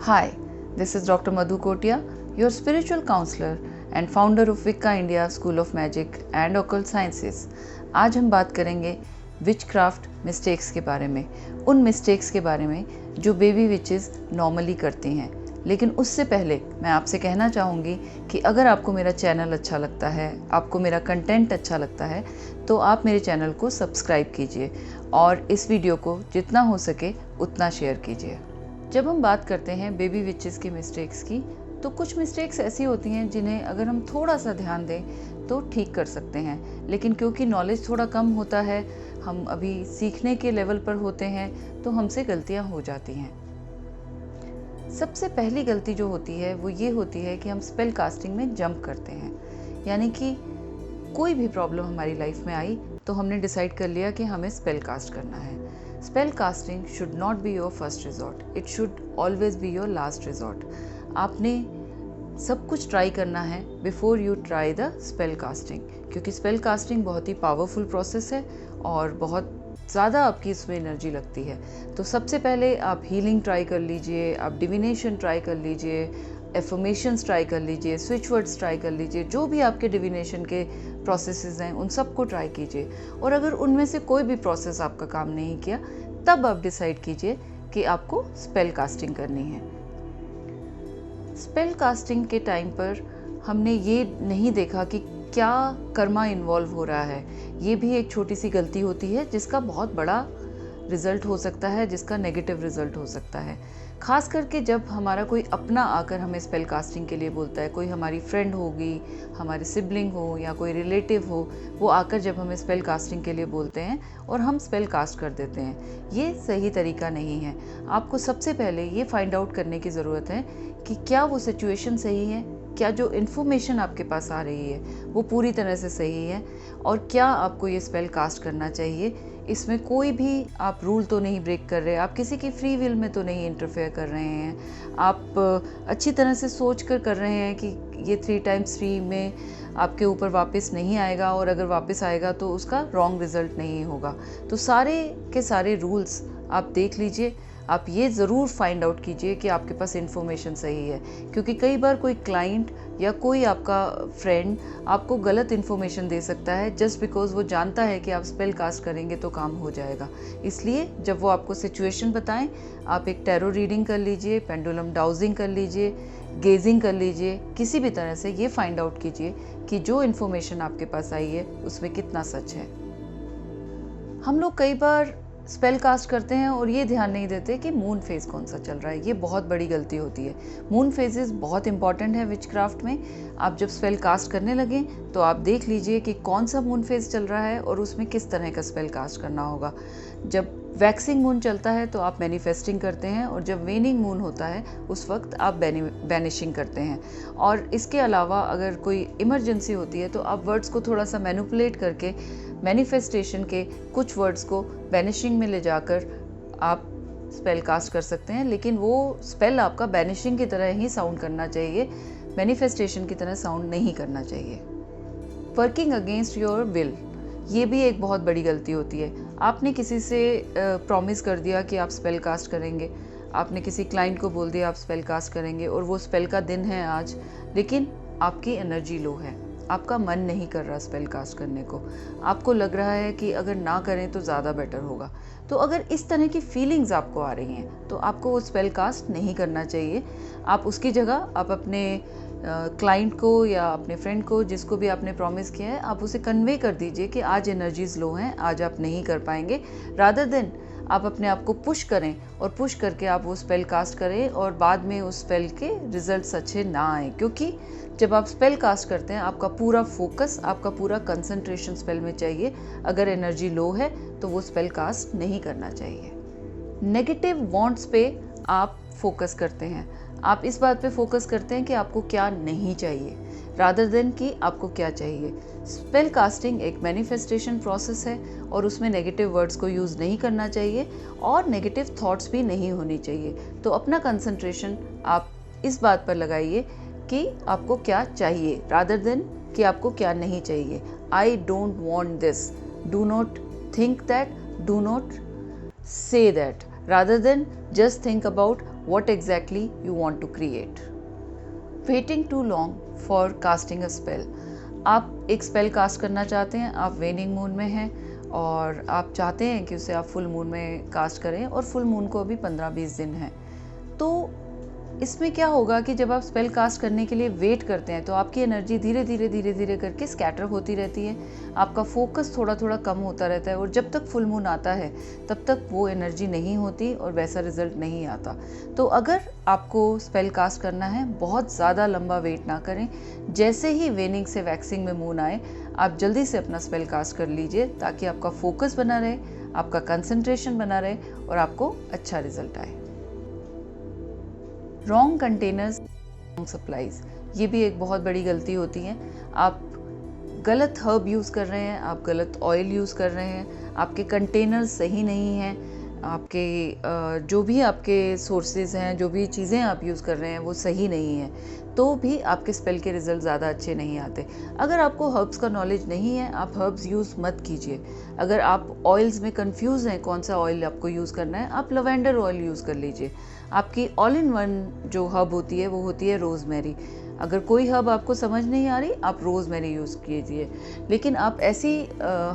Hi, this is Dr. Madhu Kotia, your spiritual counselor and founder of Wicca India School of Magic and Occult Sciences. आज हम बात करेंगे witchcraft mistakes के बारे में, उन मिस्टेक्स के बारे में जो बेबी विचेस नॉर्मली करती हैं। लेकिन उससे पहले मैं आपसे कहना चाहूँगी कि अगर आपको मेरा चैनल अच्छा लगता है, आपको मेरा कंटेंट अच्छा लगता है, तो आप मेरे चैनल को सब्सक्राइब कीजिए और इस वीडियो को जितना हो सके उतना शेयर कीजिए। जब हम बात करते हैं बेबी विचेस की मिस्टेक्स की, तो कुछ मिस्टेक्स ऐसी होती हैं जिन्हें अगर हम थोड़ा सा ध्यान दें तो ठीक कर सकते हैं, लेकिन क्योंकि नॉलेज थोड़ा कम होता है, हम अभी सीखने के लेवल पर होते हैं, तो हमसे गलतियां हो जाती हैं। सबसे पहली गलती जो होती है वो ये होती है कि हम स्पेल कास्टिंग में जंप करते हैं। यानी कि कोई भी प्रॉब्लम हमारी लाइफ में आई तो हमने डिसाइड कर लिया कि हमें स्पेल कास्ट करना है। Spell casting should not be your first resort, it should always be your last resort. आपने सब कुछ ट्राई करना है before you try the spell casting, क्योंकि स्पेल कास्टिंग बहुत ही पावरफुल प्रोसेस है और बहुत ज़्यादा आपकी इसमें एनर्जी लगती है। तो सबसे पहले आप हीलिंग ट्राई कर लीजिए, आप डिविनेशन ट्राई कर लीजिए, एफर्मेशंस ट्राई कर लीजिए, स्विच वर्ड्स ट्राई कर लीजिए, जो भी आपके डिविनेशन के प्रोसेसेस हैं उन सबको ट्राई कीजिए। और अगर उनमें से कोई भी प्रोसेस आपका काम नहीं किया, तब आप डिसाइड कीजिए कि आपको स्पेल कास्टिंग करनी है। स्पेल कास्टिंग के टाइम पर हमने ये नहीं देखा कि क्या कर्मा इन्वॉल्व हो रहा है। ये भी एक छोटी सी गलती होती है जिसका बहुत बड़ा रिजल्ट हो सकता है, जिसका नेगेटिव रिजल्ट हो सकता है। खास करके जब हमारा कोई अपना आकर हमें स्पेल कास्टिंग के लिए बोलता है, कोई हमारी फ्रेंड होगी, हमारे सिबलिंग हो या कोई रिलेटिव हो, वो आकर जब हमें स्पेल कास्टिंग के लिए बोलते हैं और हम स्पेल कास्ट कर देते हैं, ये सही तरीका नहीं है। आपको सबसे पहले ये फाइंड आउट करने की ज़रूरत है कि क्या वो सिचुएशन सही है, क्या जो इन्फॉर्मेशन आपके पास आ रही है वो पूरी तरह से सही है, और क्या आपको ये स्पेल कास्ट करना चाहिए। इसमें कोई भी आप रूल तो नहीं ब्रेक कर रहे, आप किसी की फ्री विल में तो नहीं इंटरफेयर कर रहे हैं, आप अच्छी तरह से सोच कर रहे हैं कि ये 3x3 में आपके ऊपर वापस नहीं आएगा, और अगर वापस आएगा तो उसका रॉन्ग रिजल्ट नहीं होगा। तो सारे के सारे रूल्स आप देख लीजिए। आप ये ज़रूर फाइंड आउट कीजिए कि आपके पास इन्फॉर्मेशन सही है, क्योंकि कई बार कोई क्लाइंट या कोई आपका फ्रेंड आपको गलत इन्फॉर्मेशन दे सकता है जस्ट बिकॉज वो जानता है कि आप स्पेल कास्ट करेंगे तो काम हो जाएगा। इसलिए जब वो आपको सिचुएशन बताएं, आप एक टैरो रीडिंग कर लीजिए, पेंडुलम डाउजिंग कर लीजिए, गेजिंग कर लीजिए, किसी भी तरह से ये फाइंड आउट कीजिए कि जो इन्फॉर्मेशन आपके पास आई है उसमें कितना सच है। हम लोग कई बार स्पेल कास्ट करते हैं और ये ध्यान नहीं देते कि मून फेज कौन सा चल रहा है। ये बहुत बड़ी गलती होती है। मून फेजेस बहुत इंपॉर्टेंट है विचक्राफ्ट में। आप जब स्पेल कास्ट करने लगें तो आप देख लीजिए कि कौन सा मून फेज चल रहा है और उसमें किस तरह का स्पेल कास्ट करना होगा। जब वैक्सिंग मून चलता है तो आप मैनिफेस्टिंग करते हैं, और जब वेनिंग मून होता है उस वक्त आप बैनिशिंग करते हैं। और इसके अलावा अगर कोई इमरजेंसी होती है तो आप वर्ड्स को थोड़ा सा मैनिपुलेट करके मैनिफेस्टेशन के कुछ वर्ड्स को बैनिशिंग में ले जाकर आप स्पेल कास्ट कर सकते हैं। लेकिन वो स्पेल आपका बैनिशिंग की तरह ही साउंड करना चाहिए, मैनिफेस्टेशन की तरह साउंड नहीं करना चाहिए। वर्किंग अगेंस्ट योर विल, ये भी एक बहुत बड़ी गलती होती है। आपने किसी से प्रॉमिस कर दिया कि आप स्पेल कास्ट करेंगे, आपने किसी क्लाइंट को बोल दिया आप स्पेल कास्ट करेंगे, और वो स्पेल का दिन है आज, लेकिन आपकी एनर्जी लो है, आपका मन नहीं कर रहा स्पेल कास्ट करने को, आपको लग रहा है कि अगर ना करें तो ज़्यादा बेटर होगा। तो अगर इस तरह की फीलिंग्स आपको आ रही हैं तो आपको वो स्पेल कास्ट नहीं करना चाहिए। आप उसकी जगह आप अपने क्लाइंट को या अपने फ्रेंड को, जिसको भी आपने प्रॉमिस किया है, आप उसे कन्वे कर दीजिए कि आज एनर्जीज लो हैं, आज आप नहीं कर पाएंगे। रादर देन आप अपने आप को पुश करें और पुश करके आप वो स्पेल कास्ट करें और बाद में उस स्पेल के रिजल्ट्स अच्छे ना आए। क्योंकि जब आप स्पेल कास्ट करते हैं आपका पूरा फोकस, आपका पूरा कंसंट्रेशन स्पेल में चाहिए। अगर एनर्जी लो है तो वो स्पेल कास्ट नहीं करना चाहिए। नेगेटिव वांट्स पे आप फोकस करते हैं, आप इस बात पे फोकस करते हैं कि आपको क्या नहीं चाहिए, रादर देन कि आपको क्या चाहिए। स्पेल कास्टिंग एक मैनिफेस्टेशन प्रोसेस है और उसमें नेगेटिव वर्ड्स को यूज़ नहीं करना चाहिए और नेगेटिव थॉट्स भी नहीं होनी चाहिए। तो अपना कंसंट्रेशन आप इस बात पर लगाइए कि आपको क्या चाहिए, रादर देन कि आपको क्या नहीं चाहिए। I don't want this, do not think that, do not say that, rather than just think about what exactly you want to create. Waiting too long for casting a spell. आप एक spell cast करना चाहते हैं, आप वेनिंग moon में हैं और आप चाहते हैं कि उसे आप फुल मून में कास्ट करें और फुल मून को अभी 15-20 दिन है। तो इसमें क्या होगा कि जब आप स्पेल कास्ट करने के लिए वेट करते हैं तो आपकी एनर्जी धीरे धीरे करके स्कैटर होती रहती है, आपका फोकस थोड़ा थोड़ा कम होता रहता है और जब तक फुल मून आता है तब तक वो एनर्जी नहीं होती और वैसा रिजल्ट नहीं आता। तो अगर आपको स्पेल कास्ट करना है, बहुत ज़्यादा लंबा वेट ना करें, जैसे ही वेनिंग से वैक्सिंग में मून आए आप जल्दी से अपना स्पेल कास्ट कर लीजिए ताकि आपका फोकस बना रहे, आपका कंसंट्रेशन बना रहे और आपको अच्छा रिजल्ट आए। रॉन्ग कंटेनर्स, रॉन्ग सप्लाईज, ये भी एक बहुत बड़ी गलती होती है। आप गलत हर्ब यूज़ कर रहे हैं, आप गलत ऑयल यूज़ कर रहे हैं, आपके कंटेनर्स सही नहीं हैं, आपके जो भी आपके सोर्सेज हैं, जो भी चीज़ें आप यूज़ कर रहे हैं वो सही नहीं है, तो भी आपके स्पेल के रिजल्ट ज़्यादा अच्छे नहीं आते। अगर आपको हर्ब्स का नॉलेज नहीं है, आप हर्ब्स यूज़ मत कीजिए। अगर आप ऑयल्स में कंफ्यूज हैं कौन सा ऑयल आपको यूज़ करना है, आप लवेंडर ऑयल यूज़ कर लीजिए। आपकी ऑल इन वन जो हर्ब होती है वो होती है रोज़मेरी। अगर कोई हर्ब आपको समझ नहीं आ रही, आप रोज़मेरी यूज़ कीजिए, लेकिन आप ऐसी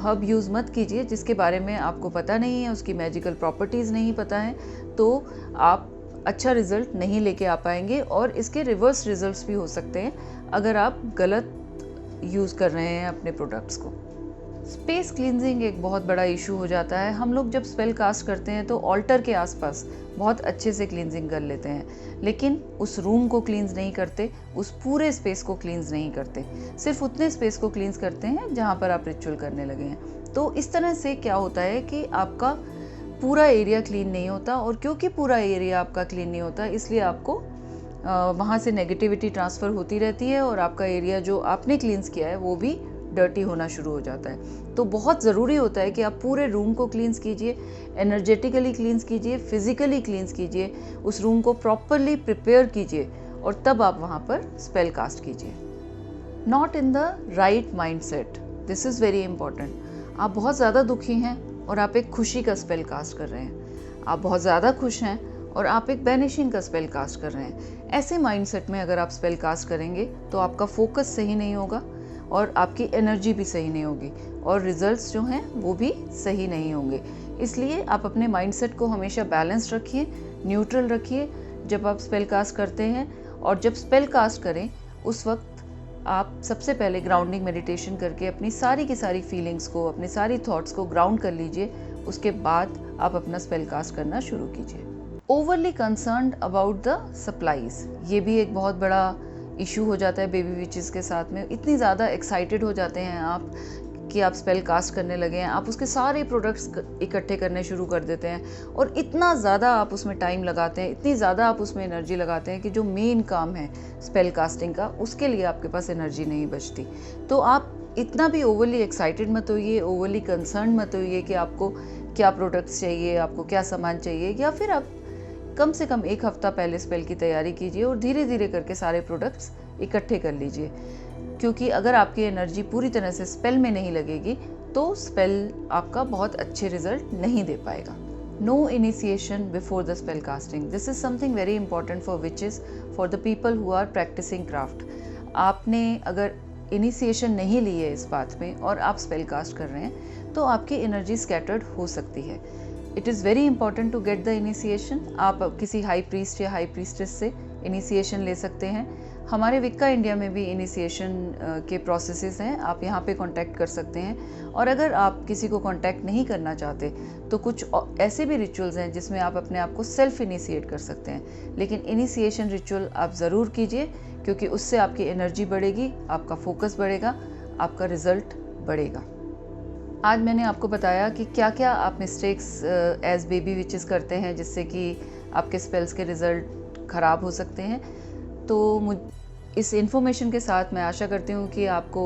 हर्ब यूज़ मत कीजिए जिसके बारे में आपको पता नहीं है, उसकी मैजिकल प्रॉपर्टीज़ नहीं पता है, तो आप अच्छा रिज़ल्ट नहीं लेके आ पाएंगे और इसके रिवर्स रिजल्ट्स भी हो सकते हैं अगर आप गलत यूज़ कर रहे हैं अपने प्रोडक्ट्स को। स्पेस क्लींजिंग एक बहुत बड़ा इशू हो जाता है। हम लोग जब स्पेल कास्ट करते हैं तो ऑल्टर के आसपास बहुत अच्छे से क्लींजिंग कर लेते हैं, लेकिन उस रूम को क्लींस नहीं करते, उस पूरे स्पेस को क्लींस नहीं करते, सिर्फ उतने स्पेस को क्लींस करते हैं जहाँ पर आप रिचुअल करने लगे हैं। तो इस तरह से क्या होता है कि आपका पूरा एरिया क्लीन नहीं होता और क्योंकि पूरा एरिया आपका क्लीन नहीं होता इसलिए आपको वहाँ से नेगेटिविटी ट्रांसफ़र होती रहती है और आपका एरिया जो आपने क्लींस किया है वो भी डर्टी होना शुरू हो जाता है। तो बहुत ज़रूरी होता है कि आप पूरे रूम को क्लींस कीजिए, एनर्जेटिकली क्लींस कीजिए, फिजिकली क्लींस कीजिए, उस रूम को प्रॉपरली प्रिपेयर कीजिए और तब आप वहाँ पर स्पेल कास्ट कीजिए। Not in the right mind set, this is very important. आप बहुत ज़्यादा दुखी हैं और आप एक खुशी का स्पेल कास्ट कर रहे हैं, आप बहुत ज़्यादा खुश हैं और आप एक बैनिशिंग का स्पेल कास्ट कर रहे हैं। ऐसे माइंडसेट में अगर आप स्पेल कास्ट करेंगे तो आपका फोकस सही नहीं होगा और आपकी एनर्जी भी सही नहीं होगी और रिजल्ट्स जो हैं वो भी सही नहीं होंगे। इसलिए आप अपने माइंडसेट को हमेशा बैलेंस रखिए, न्यूट्रल रखिए जब आप स्पेल कास्ट करते हैं। और जब स्पेल कास्ट करें उस वक्त आप सबसे पहले ग्राउंडिंग मेडिटेशन करके अपनी सारी की सारी फीलिंग्स को, अपनी सारी थॉट्स को ग्राउंड कर लीजिए। उसके बाद आप अपना स्पेल कास्ट करना शुरू कीजिए। Overly concerned about the supplies, ये भी एक बहुत बड़ा इशू हो जाता है बेबी विचेस के साथ में। इतनी ज़्यादा एक्साइटेड हो जाते हैं आप कि आप स्पेल कास्ट करने लगे हैं, आप उसके सारे प्रोडक्ट्स इकट्ठे करने शुरू कर देते हैं और इतना ज़्यादा आप उसमें टाइम लगाते हैं, इतनी ज़्यादा आप उसमें एनर्जी लगाते हैं कि जो मेन काम है स्पेल कास्टिंग का उसके लिए आपके पास एनर्जी नहीं बचती। तो आप इतना भी ओवरली एक्साइटेड मत होइए, ओवरली कंसर्न मत होइए कि आपको क्या प्रोडक्ट्स चाहिए, आपको क्या सामान चाहिए, या फिर आप कम से कम एक हफ्ता पहले स्पेल की तैयारी कीजिए और धीरे धीरे करके सारे प्रोडक्ट्स इकट्ठे कर लीजिए। क्योंकि अगर आपकी एनर्जी पूरी तरह से स्पेल में नहीं लगेगी तो स्पेल आपका बहुत अच्छे रिजल्ट नहीं दे पाएगा। No initiation before the spell casting, this is something very important for witches, for the people who are practising craft. आपने अगर इनिशिएशन नहीं ली है इस बात में और आप स्पेल कास्ट कर रहे हैं तो आपकी एनर्जी स्कैटर्ड हो सकती है। It is very important to get the initiation. आप किसी हाई प्रीस्ट या हाई प्रीस्टेस से इनिशिएशन ले सकते हैं। हमारे विक्का इंडिया में भी इनिशिएशन के प्रोसेसेस हैं, आप यहाँ पे कांटेक्ट कर सकते हैं। और अगर आप किसी को कांटेक्ट नहीं करना चाहते तो कुछ ऐसे भी रिचुअल्स हैं जिसमें आप अपने आप को सेल्फ इनिशिएट कर सकते हैं, लेकिन इनिशिएशन रिचुअल आप ज़रूर कीजिए क्योंकि उससे आपकी एनर्जी बढ़ेगी, आपका फोकस बढ़ेगा, आपका रिजल्ट बढ़ेगा। आज मैंने आपको बताया कि क्या क्या आप मिस्टेक्स एज बेबी विचेस करते हैं जिससे कि आपके स्पेल्स के रिज़ल्ट ख़राब हो सकते हैं। तो इस इन्फॉर्मेशन के साथ मैं आशा करती हूँ कि आपको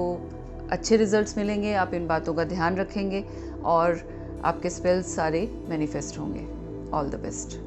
अच्छे रिजल्ट्स मिलेंगे, आप इन बातों का ध्यान रखेंगे और आपके स्पेल्स सारे मैनिफेस्ट होंगे। All the best.